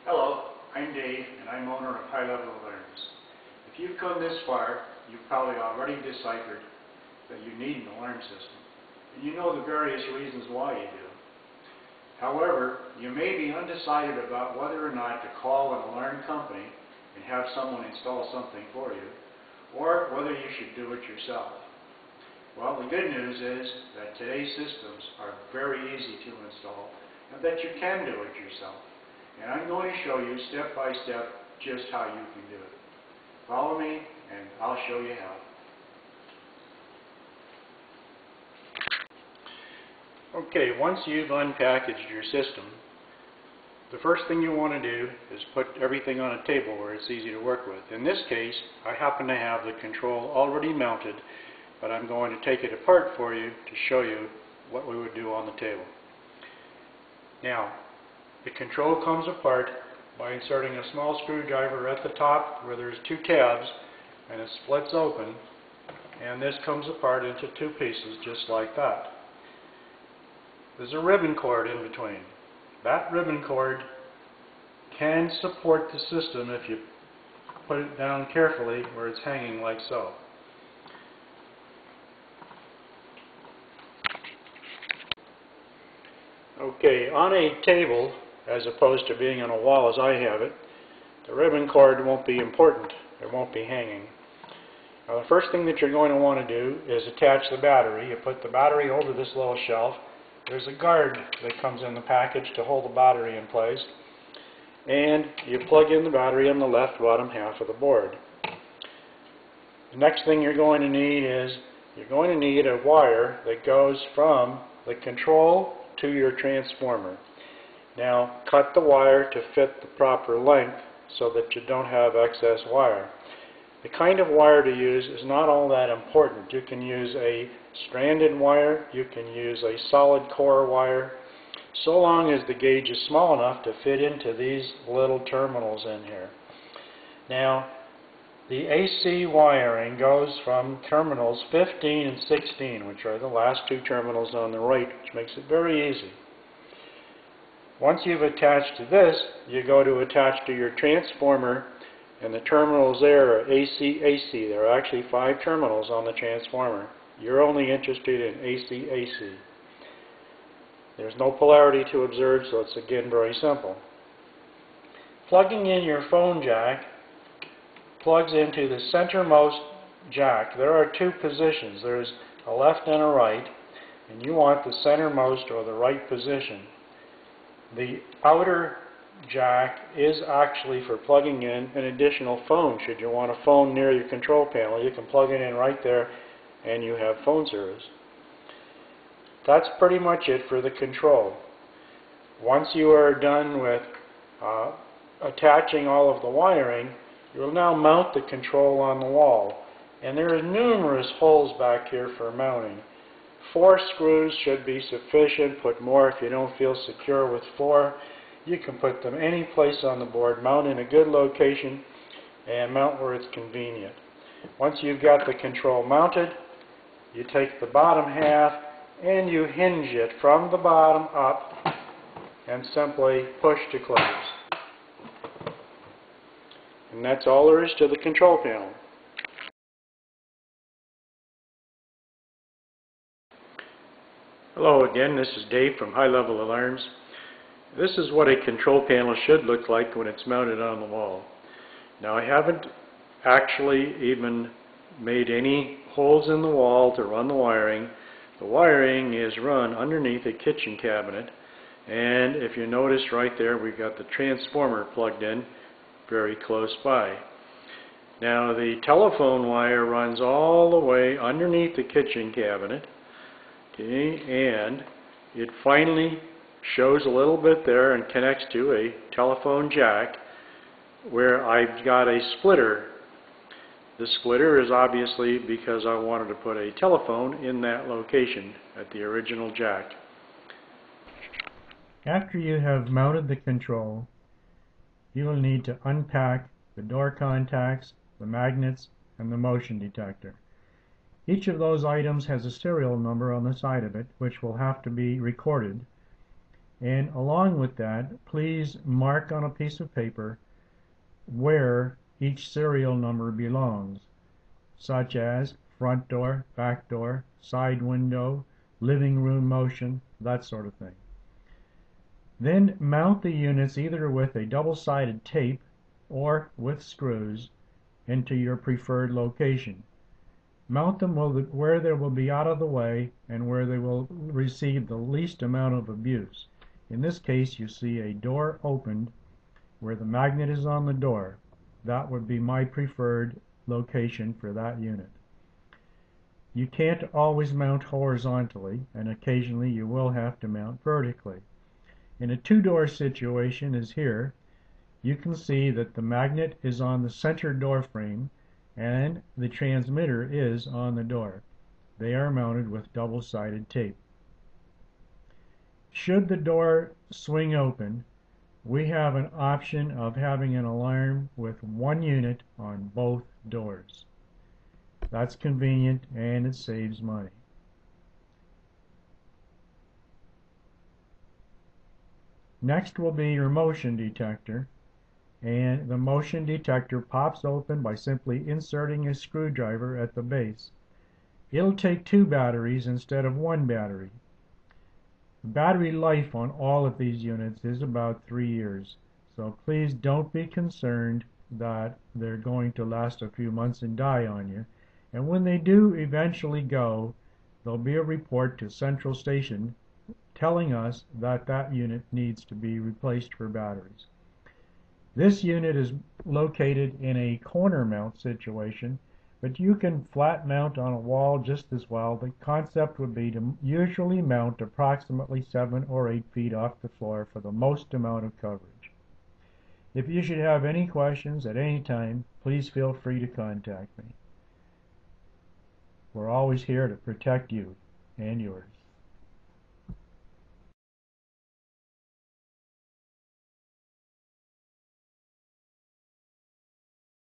Hello, I'm Dave, and I'm owner of High Level Alarms. If you've come this far, you've probably already deciphered that you need an alarm system, and you know the various reasons why you do. However, you may be undecided about whether or not to call an alarm company and have someone install something for you, or whether you should do it yourself. Well, the good news is that today's systems are very easy to install, and that you can do it yourself. And I'm going to show you step by step just how you can do it. Follow me and I'll show you how. Okay, once you've unpackaged your system, the first thing you want to do is put everything on a table where it's easy to work with. In this case, I happen to have the control already mounted, but I'm going to take it apart for you to show you what we would do on the table. Now, the control comes apart by inserting a small screwdriver at the top where there's two tabs, and it splits open, and this comes apart into two pieces just like that. There's a ribbon cord in between. That ribbon cord can support the system if you put it down carefully where it's hanging like so. Okay, on a table, as opposed to being on a wall as I have it, the ribbon cord won't be important. It won't be hanging. Now, the first thing that you're going to want to do is attach the battery. You put the battery over this little shelf. There's a guard that comes in the package to hold the battery in place. And you plug in the battery on the left bottom half of the board. The next thing you're going to need is you're going to need a wire that goes from the control to your transformer. Now, cut the wire to fit the proper length so that you don't have excess wire. The kind of wire to use is not all that important. You can use a stranded wire, you can use a solid core wire, so long as the gauge is small enough to fit into these little terminals in here. Now, the AC wiring goes from terminals 15 and 16, which are the last two terminals on the right, which makes it very easy. Once you've attached to this, you go to attach to your transformer, and the terminals there are AC-AC. There are actually 5 terminals on the transformer. You're only interested in AC-AC. There's no polarity to observe, so it's again very simple. Plugging in your phone jack plugs into the centermost jack. There are two positions. There's a left and a right, and you want the centermost or the right position. The outer jack is actually for plugging in an additional phone. Should you want a phone near your control panel, you can plug it in right there and you have phone service. That's pretty much it for the control. Once you are done with attaching all of the wiring, you will now mount the control on the wall. And there are numerous holes back here for mounting. 4 screws should be sufficient. Put more if you don't feel secure with 4. You can put them any place on the board, mount in a good location, and mount where it's convenient. Once you've got the control mounted, you take the bottom half and you hinge it from the bottom up and simply push to close. And that's all there is to the control panel. Hello again, this is Dave from High Level Alarms. This is what a control panel should look like when it's mounted on the wall. Now, I haven't actually even made any holes in the wall to run the wiring. The wiring is run underneath a kitchen cabinet, and if you notice right there, we've got the transformer plugged in very close by. Now, the telephone wire runs all the way underneath the kitchen cabinet. Okay, and it finally shows a little bit there and connects to a telephone jack where I've got a splitter. The splitter is obviously because I wanted to put a telephone in that location at the original jack. After you have mounted the control, you will need to unpack the door contacts, the magnets, and the motion detector. Each of those items has a serial number on the side of it, which will have to be recorded. And along with that, please mark on a piece of paper where each serial number belongs, such as front door, back door, side window, living room motion, that sort of thing. Then mount the units either with a double-sided tape or with screws into your preferred location. Mount them where they will be out of the way and where they will receive the least amount of abuse. In this case, you see a door opened where the magnet is on the door. That would be my preferred location for that unit. You can't always mount horizontally, and occasionally you will have to mount vertically. In a two-door situation as here, you can see that the magnet is on the center door frame and the transmitter is on the door. They are mounted with double-sided tape. Should the door swing open, we have an option of having an alarm with one unit on both doors. That's convenient and it saves money. Next will be your motion detector, and the motion detector pops open by simply inserting a screwdriver at the base. It'll take 2 batteries instead of 1 battery. The battery life on all of these units is about 3 years, so please don't be concerned that they're going to last a few months and die on you. And when they do eventually go, there'll be a report to Central Station telling us that that unit needs to be replaced for batteries. This unit is located in a corner mount situation, but you can flat mount on a wall just as well. The concept would be to usually mount approximately 7 or 8 feet off the floor for the most amount of coverage. If you should have any questions at any time, please feel free to contact me. We're always here to protect you and yours.